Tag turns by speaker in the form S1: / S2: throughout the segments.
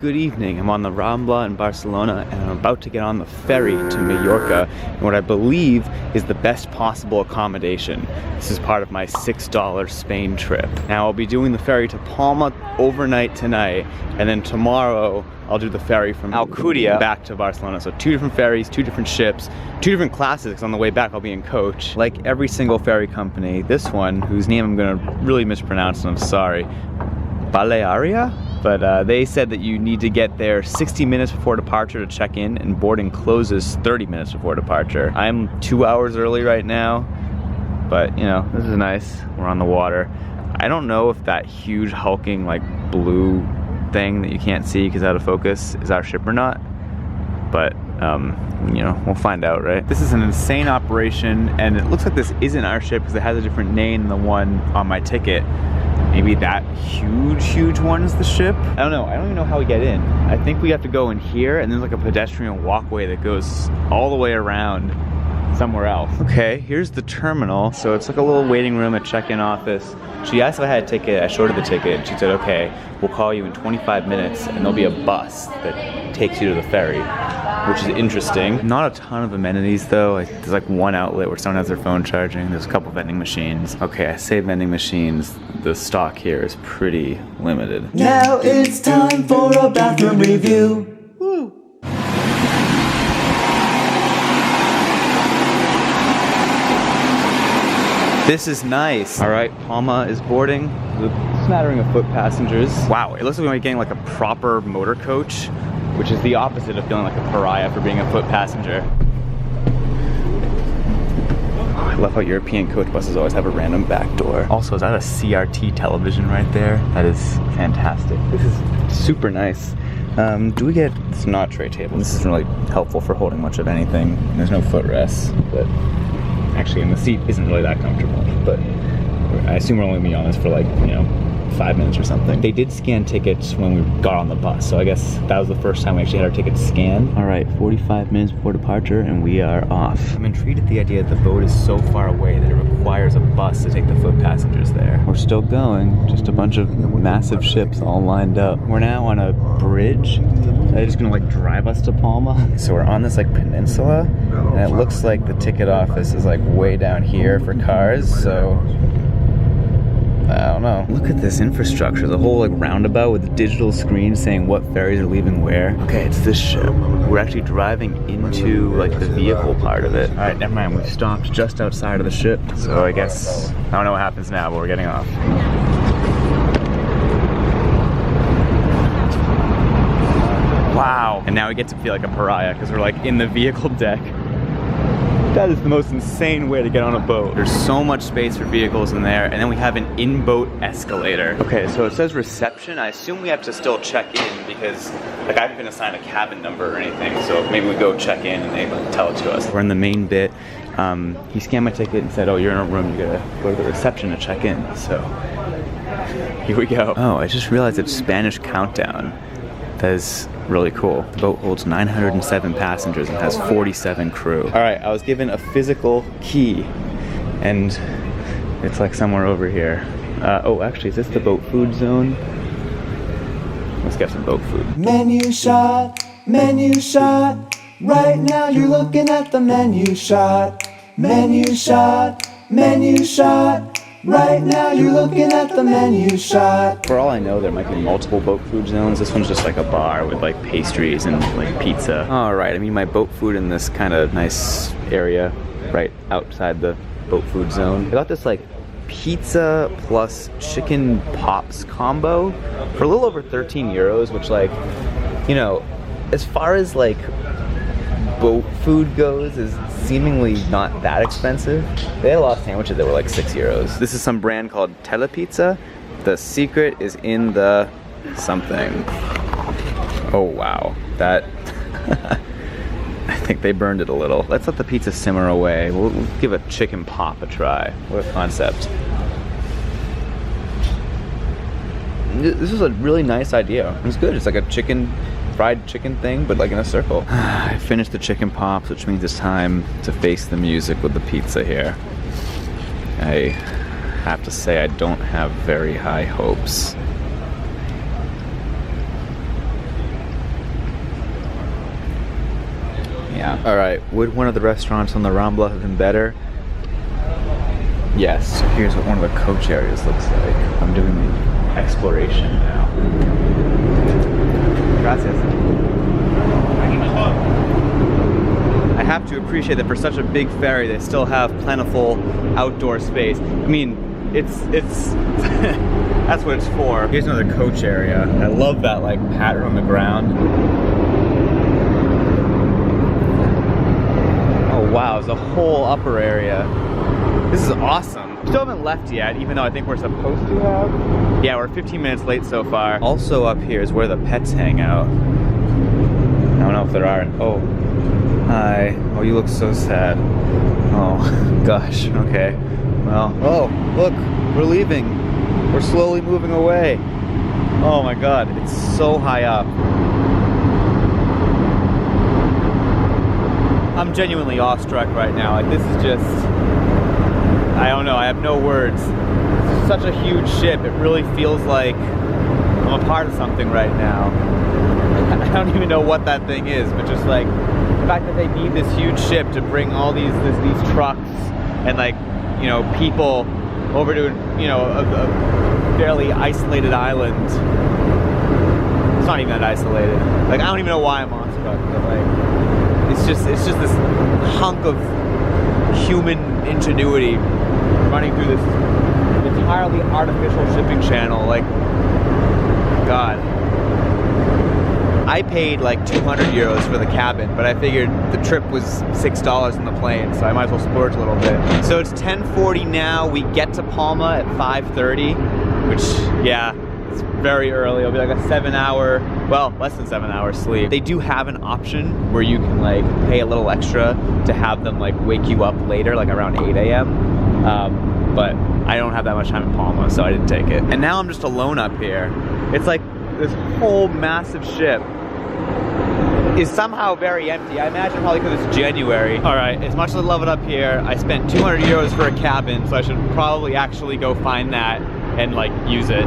S1: Good evening, I'm on the Rambla in Barcelona and I'm about to get on the ferry to Mallorca in what I believe is the best possible accommodation. This is part of my $6 Spain trip. Now I'll be doing the ferry to Palma overnight tonight, and then tomorrow I'll do the ferry from Alcudia back to Barcelona. So 2 different ferries, 2 different ships, 2 different classes, because on the way back I'll be in coach. Like every single ferry company, this one, whose name I'm gonna really mispronounce and I'm sorry, Balearia? But they said that you need to get there 60 minutes before departure to check in, and boarding closes 30 minutes before departure. I'm 2 hours early right now, but you know, this is nice. We're on the water. I don't know if that huge hulking like blue thing that you can't see because out of focus is our ship or not, but you know, we'll find out, right? This is an insane operation, and it looks like this isn't our ship because it has a different name than the one on my ticket. Maybe that huge one is the ship? I don't know, I don't even know how we get in. I think we have to go in here, and there's like a pedestrian walkway that goes all the way around somewhere else. Okay, here's the terminal. So it's like a little waiting room, a check-in office. She asked if I had a ticket, I showed her the ticket, and she said, okay, we'll call you in 25 minutes, and there'll be a bus that takes you to the ferry, which is interesting. Not a ton of amenities though. There's like one outlet where someone has their phone charging. There's a couple vending machines. Okay, I say vending machines. The stock here is pretty limited.
S2: Now it's time for a bathroom review.
S1: Woo. This is nice. All right, Palma is boarding. A smattering of foot passengers. Wow, it looks like we might be getting like a proper motor coach, which is the opposite of feeling like a pariah for being a foot passenger. I love how European coach buses always have a random back door. Also, is that a CRT television right there? That is fantastic. This is super nice. Do we get, it's not a tray table. This isn't really helpful for holding much of anything. There's no footrests, but actually, and the seat isn't really that comfortable, but I assume we're only gonna be on this for like, you know, 5 minutes or something. They did scan tickets when we got on the bus, so I guess that was the first time we actually had our tickets scanned. All right, 45 minutes before departure, and we are off. I'm intrigued at the idea that the boat is so far away that it requires a bus to take the foot passengers there. We're still going, just a bunch of massive ships all lined up. We're now on a bridge. They're just gonna like drive us to Palma. So we're on this like peninsula, and it looks like the ticket office is like way down here for cars, so I don't know. Look at this infrastructure, the whole like roundabout with a digital screen saying what ferries are leaving where. Okay, it's this ship. We're actually driving into like the vehicle part of it. All right, never mind, we've stopped just outside of the ship. So I guess, I don't know what happens now, but we're getting off. Wow. And now we get to feel like a pariah because we're like in the vehicle deck. That is the most insane way to get on a boat. There's so much space for vehicles in there, and then we have an in-boat escalator. Okay, so it says reception. I assume we have to still check in because like I haven't been assigned a cabin number or anything, so maybe we go check in and they like, tell it to us. We're in the main bit. He scanned my ticket and said, oh, you're in a room, you gotta go to the reception to check in. So here we go. Oh, I just realized it's Spanish countdown. That is really cool. The boat holds 907 passengers and has 47 crew. All right, I was given a physical key, and it's like somewhere over here. Oh, actually, is this the boat food zone? Let's get some boat food.
S2: Menu shot, menu shot. Right now you're looking at the menu shot. Menu shot, menu shot. Right now you're looking at the menu shot.
S1: For all I know, there might be multiple boat food zones. This one's just like a bar with like pastries and like pizza. All right, I mean my boat food in this kind of nice area right outside the boat food zone. I got this like pizza plus chicken pops combo for a little over 13 euros, which like, you know, as far as like boat food goes is seemingly not that expensive. They had a lot of sandwiches that were like 6 euros. This is some brand called Telepizza. The secret is in the something. Oh wow, that I think they burned it a little. Let's let the pizza simmer away. We'll give a chicken pop a try. What a concept. This is a really nice idea. It's good. It's like a fried chicken thing, but like in a circle. I finished the chicken pops, which means it's time to face the music with the pizza here. I have to say I don't have very high hopes. All right, would one of the restaurants on the Rambla have been better? Yes. So here's what one of the coach areas looks like. I'm doing the exploration now. Gracias. I have to appreciate that for such a big ferry, they still have plentiful outdoor space. I mean, it's that's what it's for. Here's another coach area. I love that like pattern on the ground. Oh wow, there's a whole upper area. This is awesome. Still haven't left yet, even though I think we're supposed to have. Yeah, we're 15 minutes late so far. Also up here is where the pets hang out. I don't know if there are. Oh, hi. Oh, you look so sad. Oh, gosh, okay. Well, oh, look, we're leaving. We're slowly moving away. Oh my God, it's so high up. I'm genuinely awestruck right now. Like, this is just, I don't know, I have no words. It's such a huge ship. It really feels like I'm a part of something right now. I don't even know what that thing is, but just like the fact that they need this huge ship to bring all these trucks and like, you know, people over to, you know, a fairly isolated island. It's not even that isolated. Like, I don't even know why I'm awestruck, but like, it's just this hunk of human ingenuity running through this entirely artificial shipping channel. Like, God. I paid like 200 euros for the cabin, but I figured the trip was $6 in the plane, so I might as well splurge a little bit. So it's 10:40 now. We get to Palma at 5:30, which, yeah, it's very early. It'll be like a 7-hour, well, less than 7 hours sleep. They do have an option where you can like pay a little extra to have them like wake you up later, like around 8 a.m. But I don't have that much time in Palma, so I didn't take it. And now I'm just alone up here. It's like this whole massive ship is somehow very empty. I imagine probably because it's January. All right, as much as I love it up here, I spent 200 euros for a cabin, so I should probably actually go find that and like use it.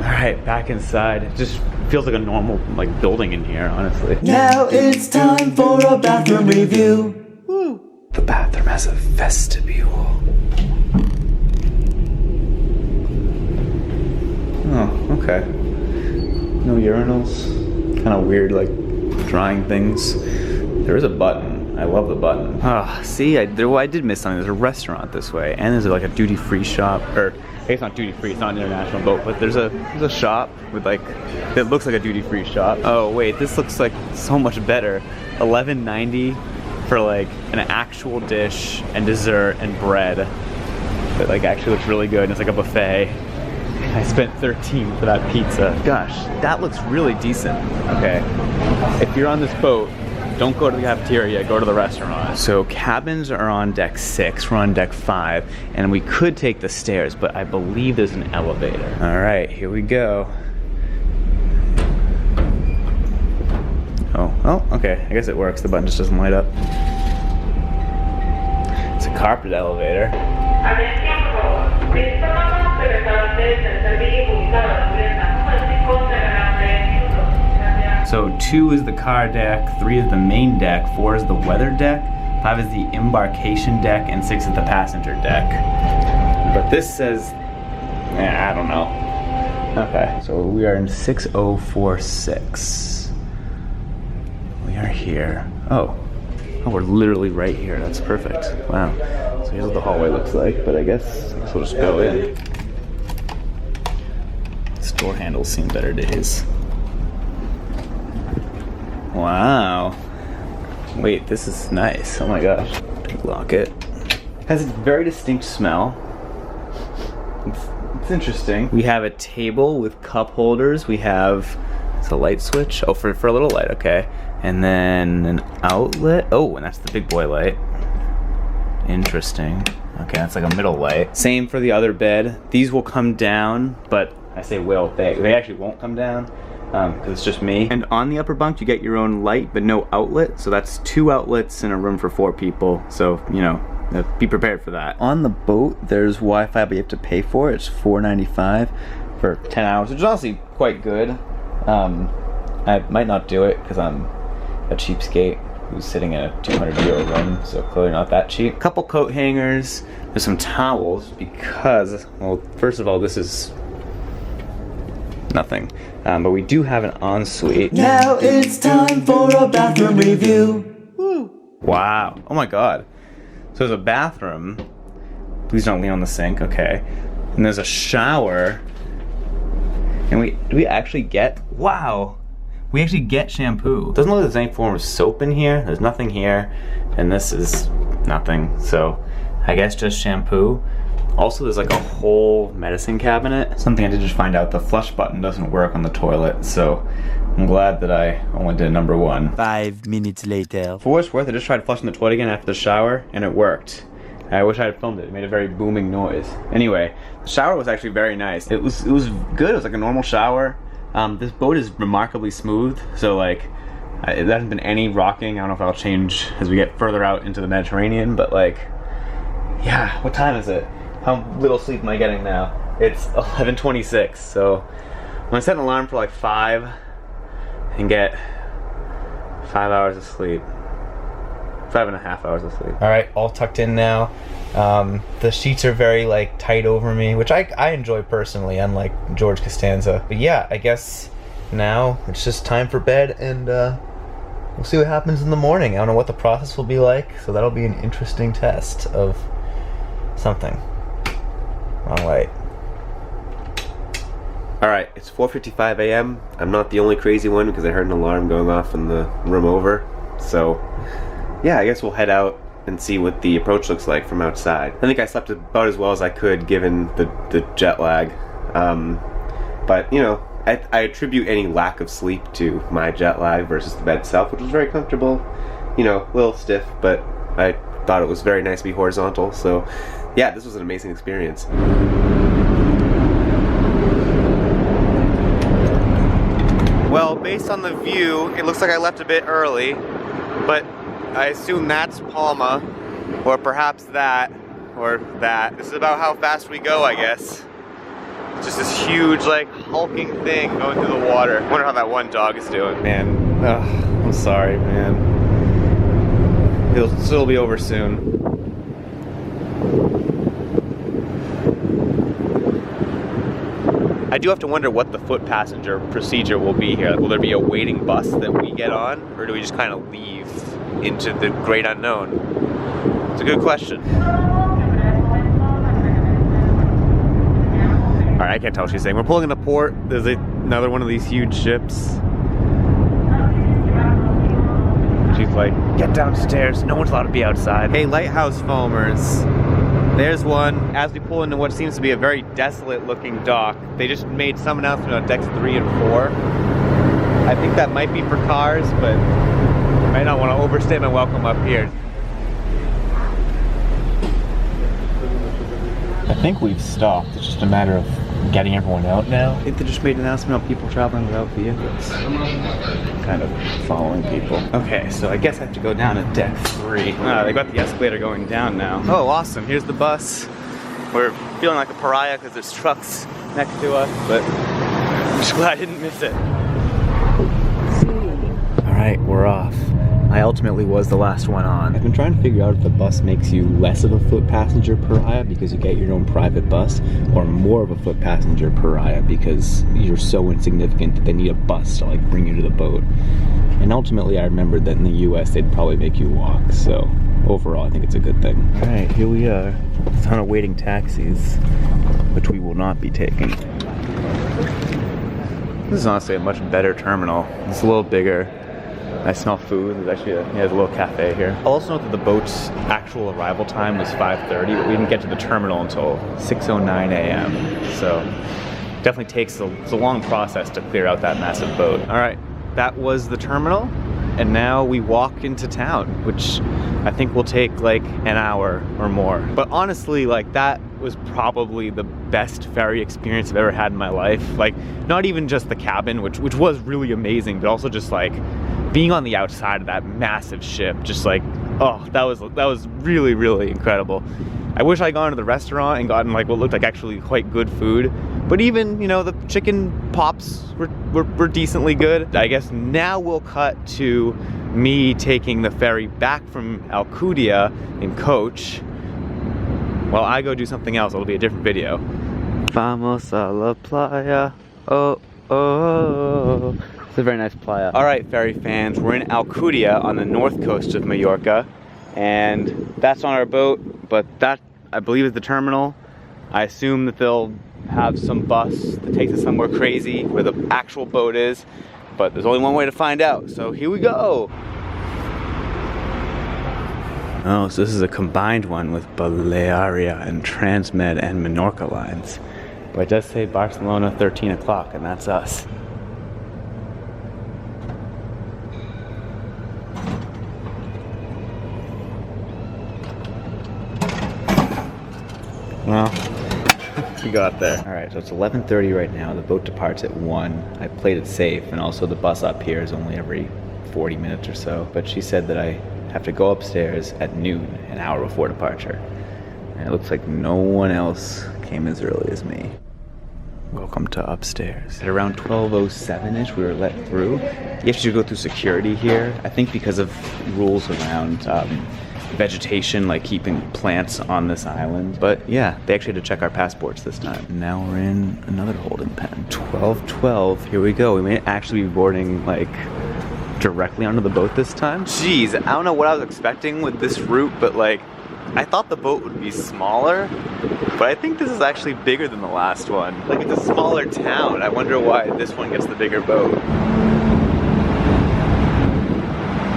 S1: All right, back inside. It just feels like a normal like building in here, honestly.
S2: Now it's time for a bathroom review.
S1: Woo. The bathroom has a vestibule. Oh, okay. No urinals. Kind of weird, like drying things. There is a button. I love the button. Ah, see, I did miss something. There's a restaurant this way, and there's like a duty-free shop. Or, it's not duty-free. It's not an international boat, but there's a shop with like that looks like a duty-free shop. Oh wait, this looks like so much better. $11.90 for like an actual dish and dessert and bread. That like actually looks really good. And it's like a buffet. I spent $13 for that pizza. Gosh, that looks really decent. Okay, if you're on this boat, don't go to the cafeteria, go to the restaurant. So cabins are on deck 6, we're on deck 5, and we could take the stairs, but I believe there's an elevator. All right, here we go. Oh, okay, I guess it works. The button just doesn't light up. It's a carpeted elevator. So 2 is the car deck, 3 is the main deck, 4 is the weather deck, 5 is the embarkation deck, and 6 is the passenger deck. But this says, I don't know. Okay, so we are in 6046. We are here. Oh, we're literally right here. That's perfect. Wow. So here's what the hallway looks like, but I guess we'll just go in. This door handle's seen better days. Wow. Wait, this is nice. Oh my gosh. Lock it. Has a very distinct smell. It's interesting. We have a table with cup holders. We have, it's a light switch. Oh, for a little light, okay. And then an outlet. Oh, and that's the big boy light. Interesting. Okay, that's like a middle light. Same for the other bed. These will come down, but I say will, they actually won't come down. Because it's just me. And on the upper bunk, you get your own light, but no outlet. So that's 2 outlets in a room for 4 people. So, you know, be prepared for that. On the boat, there's Wi-Fi, but you have to pay for it. It's $4.95 for 10 hours, which is honestly quite good. I might not do it because I'm a cheapskate who's sitting in a 200 euro room, so clearly not that cheap. Couple coat hangers, there's some towels because, well, first of all, this is nothing. But we do have an ensuite.
S2: Now it's time for a bathroom review.
S1: Woo. Wow, oh my god. So there's a bathroom. Please don't lean on the sink, okay. And there's a shower. And we actually get, wow. We actually get shampoo. Doesn't look like there's any form of soap in here. There's nothing here. And this is nothing. So I guess just shampoo. Also, there's like a whole medicine cabinet. Something I did just find out, the flush button doesn't work on the toilet. So I'm glad that I only did number 1.
S2: 5 minutes later.
S1: For what it's worth, I just tried flushing the toilet again after the shower and it worked. I wish I had filmed it. It made a very booming noise. Anyway, the shower was actually very nice. It was good. It was like a normal shower. This boat is remarkably smooth, so like there hasn't been any rocking. I don't know if that'll change as we get further out into the Mediterranean, but like, yeah. What time is it? How little sleep am I getting now? It's 11:26. So I'm gonna set an alarm for like 5 and get 5 hours of sleep. 5.5 hours of sleep. All right, all tucked in now. The sheets are very like tight over me, which I enjoy personally, unlike George Costanza. But yeah, I guess now it's just time for bed, and we'll see what happens in the morning. I don't know what the process will be like, so that'll be an interesting test of something. Wrong light. All right, it's 4:55 a.m. I'm not the only crazy one because I heard an alarm going off in the room over. So yeah, I guess we'll head out and see what the approach looks like from outside. I think I slept about as well as I could given the jet lag. But you know, I attribute any lack of sleep to my jet lag versus the bed itself, which was very comfortable. You know, a little stiff, but I thought it was very nice to be horizontal. So yeah, this was an amazing experience. Well, based on the view, it looks like I left a bit early, but I assume that's Palma, or perhaps that, or that. This is about how fast we go, I guess. It's just this huge, like, hulking thing going through the water. I wonder how that one dog is doing. Man, I'm sorry, man. It'll still be over soon. I do have to wonder what the foot passenger procedure will be here. Will there be a waiting bus that we get on, or do we just kind of leave into the great unknown? It's a good question. Alright, I can't tell what she's saying. We're pulling into port. There's another one of these huge ships. She's like, get downstairs. No one's allowed to be outside. Hey, lighthouse foamers. There's one. As we pull into what seems to be a very desolate looking dock, they just made some announcement on decks 3 and 4. I think that might be for cars, but I might not want to overstay my welcome up here. I think we've stopped. It's just a matter of getting everyone out now. I think they just made an announcement on people traveling without vehicles. Kind of following people. Okay, so I guess I have to go down to deck 3. They got the escalator going down now. Oh, awesome. Here's the bus. We're feeling like a pariah because there's trucks next to us, but I'm just glad I didn't miss it. Alright, we're off. I ultimately was the last one on. I've been trying to figure out if the bus makes you less of a foot passenger pariah because you get your own private bus, or more of a foot passenger pariah because you're so insignificant that they need a bus to like bring you to the boat. And ultimately I remembered that in the US they'd probably make you walk, so overall I think it's a good thing. Alright, here we are. A ton of waiting taxis, which we will not be taking. This is honestly a much better terminal. It's a little bigger. I smell food. There's actually a little cafe here. I'll also note that the boat's actual arrival time was 5:30, but we didn't get to the terminal until 6:09 a.m. So definitely takes a long process to clear out that massive boat. All right, that was the terminal, and now we walk into town, which I think will take like an hour or more. But honestly, like that was probably the best ferry experience I've ever had in my life. Like not even just the cabin, which was really amazing, but also just like being on the outside of that massive ship, just like, oh, that was really, really incredible. I wish I'd gone to the restaurant and gotten like what looked like actually quite good food, but even, you know, the chicken pops were decently good. I guess now we'll cut to me taking the ferry back from Alcudia in coach while I go do something else. It'll be a different video. Vamos a la playa. Oh, oh. It's a very nice playa. All right, ferry fans, we're in Alcudia on the north coast of Mallorca, and that's on our boat, but that, I believe, is the terminal. I assume that they'll have some bus that takes us somewhere crazy where the actual boat is, but there's only one way to find out, so here we go. Oh, so this is a combined one with Balearia and Transmed and Menorca lines. But it does say Barcelona 13 o'clock, and that's us. Well, we got there. All right, so it's 11:30 right now. The boat departs at 1. I played it safe, and also the bus up here is only every 40 minutes or so. But she said that I have to go upstairs at noon, an hour before departure. And it looks like no one else came as early as me. Welcome to upstairs. At around 12:07-ish, we were let through. You have to go through security here, I think because of rules around vegetation, like keeping plants on this island. But yeah, they actually had to check our passports this time. Now we're in another holding pen. 12:12, here we go. We may actually be boarding like directly onto the boat this time. Jeez, I don't know what I was expecting with this route, but like, I thought the boat would be smaller, but I think this is actually bigger than the last one. Like, it's a smaller town. I wonder why this one gets the bigger boat.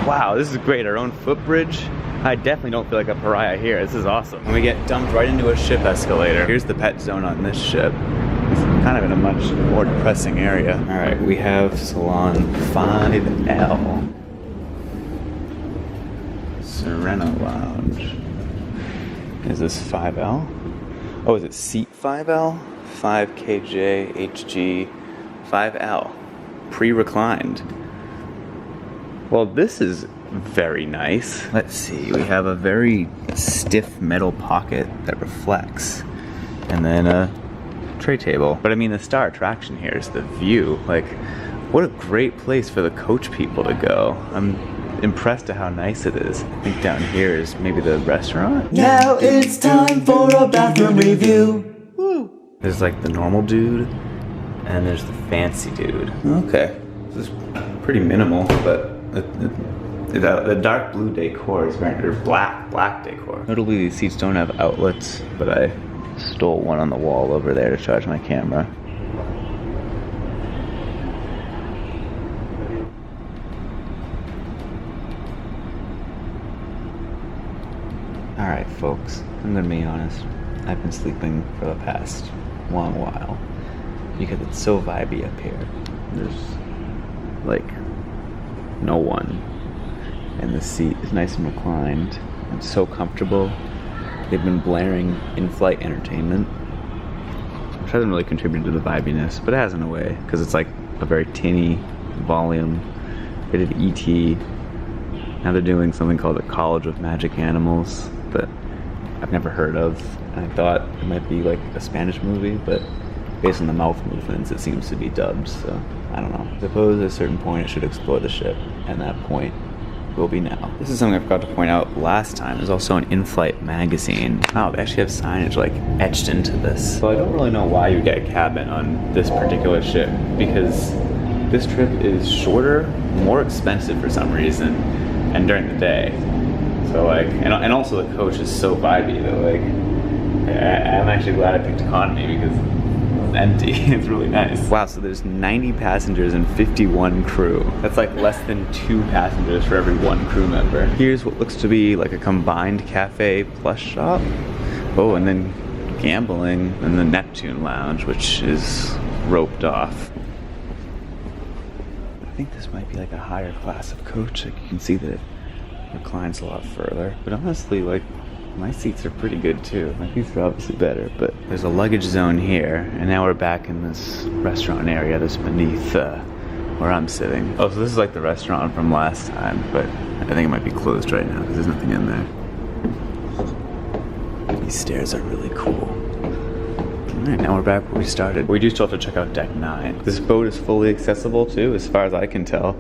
S1: Wow, this is great. Our own footbridge. I definitely don't feel like a pariah here. This is awesome. And we get dumped right into a ship escalator. Here's the pet zone on this ship. It's kind of in a much more depressing area. All right, we have Salon 5L. Serena Lounge. Is this 5L? Oh, is it seat 5L? 5KJ HG 5L. Pre-reclined. Well, this is very nice. Let's see, we have a very stiff metal pocket that reflects. And then a tray table. But I mean, the star attraction here is the view. Like, what a great place for the coach people to go. I'm impressed at how nice it is. I think down here is maybe the restaurant.
S2: Now it's time for a bathroom review.
S1: Woo. There's like the normal dude, and there's the fancy dude. Okay, this is pretty minimal, but the dark blue decor is very, or black decor. Notably, these seats don't have outlets, but I stole one on the wall over there to charge my camera. Alright folks, I'm gonna be honest, I've been sleeping for the past long while because it's so vibey up here. There's like no one, and the seat is nice and reclined and so comfortable. They've been blaring in-flight entertainment, which hasn't really contributed to the vibiness, but it has in a way, because it's like a very tinny volume. They did E.T. Now they're doing something called the College of Magic Animals that I've never heard of. And I thought it might be like a Spanish movie, but based on the mouth movements, it seems to be dubbed, so I don't know. I suppose at a certain point it should explore the ship, and that point will be now. This is something I forgot to point out last time. There's also an in-flight magazine. Wow, they actually have signage like etched into this. So I don't really know why you get a cabin on this particular ship, because this trip is shorter, more expensive for some reason, and during the day. So like, and also the coach is so vibey that like, I'm actually glad I picked economy because it's empty. It's really nice. Wow, so there's 90 passengers and 51 crew. That's like less than 2 passengers for every 1 crew member. Here's what looks to be like a combined cafe plus shop. Oh, and then gambling in the Neptune Lounge, which is roped off. I think this might be like a higher class of coach. Like you can see that it reclines a lot further. But honestly, like, my seats are pretty good too. Like, these are obviously better, but there's a luggage zone here, and now we're back in this restaurant area that's beneath where I'm sitting. Oh, so this is like the restaurant from last time, but I think it might be closed right now because there's nothing in there. These stairs are really cool. Alright, now we're back where we started. We do still have to check out deck 9. This boat is fully accessible too, as far as I can tell.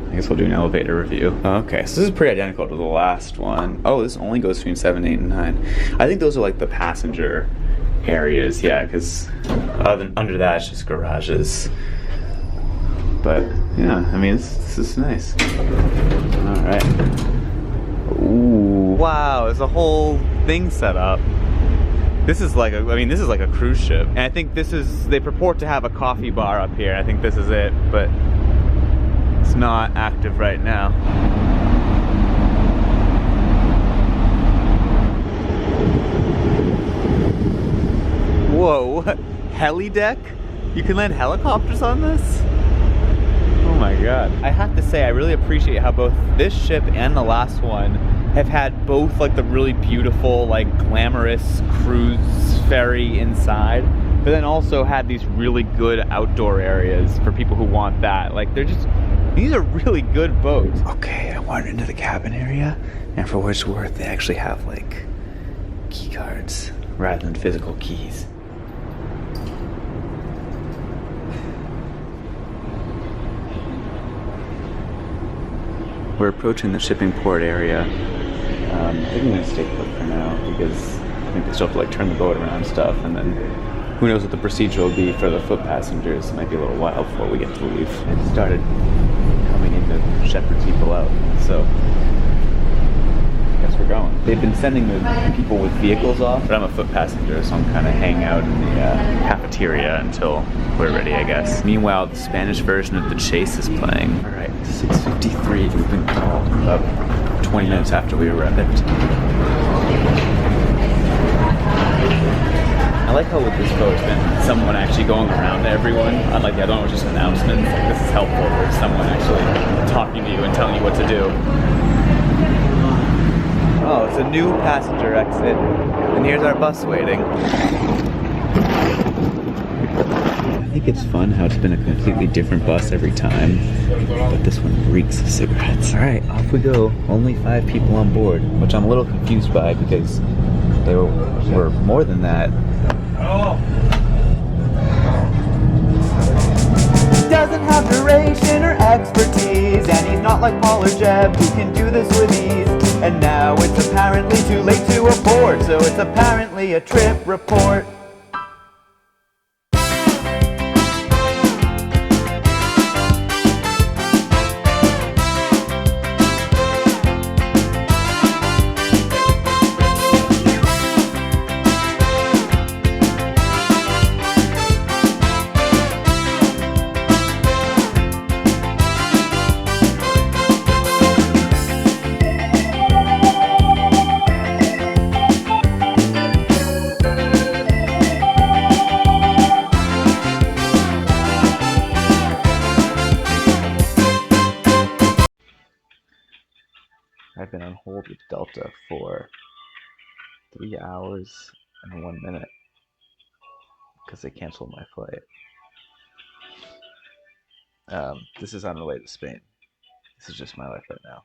S1: I guess we'll do an elevator review. Okay, so this is pretty identical to the last one. Oh, this only goes between 7, 8, and 9. I think those are like the passenger areas, yeah, because under that it's just garages. But yeah, I mean, this is nice. All right. Ooh, wow, there's a whole thing set up. This is like this is like a cruise ship. And I think they purport to have a coffee bar up here. I think this is it, but it's not active right now. Whoa, what? Heli deck? You can land helicopters on this? Oh my god. I have to say, I really appreciate how both this ship and the last one have had both like the really beautiful, like glamorous cruise ferry inside, but then also had these really good outdoor areas for people who want that. Like these are really good boats. Okay, I wandered into the cabin area, and for what it's worth, they actually have like key cards rather than physical keys. We're approaching the shipping port area. I think I'm gonna stay put for now because I think they still have to like turn the boat around and stuff, and then who knows what the procedure will be for the foot passengers. It might be a little while before we get to leave. It started coming in to shepherd people out, so I guess we're going. They've been sending the people with vehicles off, but I'm a foot passenger, so I'm kind of hanging out in the cafeteria until we're ready, I guess. Meanwhile, the Spanish version of The Chase is playing. All right, 6:53. We've been called about 20 minutes after we arrived. I like how with this boat, it's been someone actually going around to everyone, unlike the other one was just announcements. Like, this is helpful for someone actually talking to you and telling you what to do. Oh, it's a new passenger exit, and here's our bus waiting. I think it's fun how it's been a completely different bus every time, but this one reeks of cigarettes. All right, off we go. Only 5 people on board, which I'm a little confused by because they were more than that.
S2: Doesn't have duration or expertise, and he's not like Paul or Jeb who can do this with ease. And now it's apparently too late to abort, so it's apparently a trip report.
S1: I've been on hold with Delta for 3 hours and 1 minute because they canceled my flight. This is unrelated to Spain. This is just my life right now.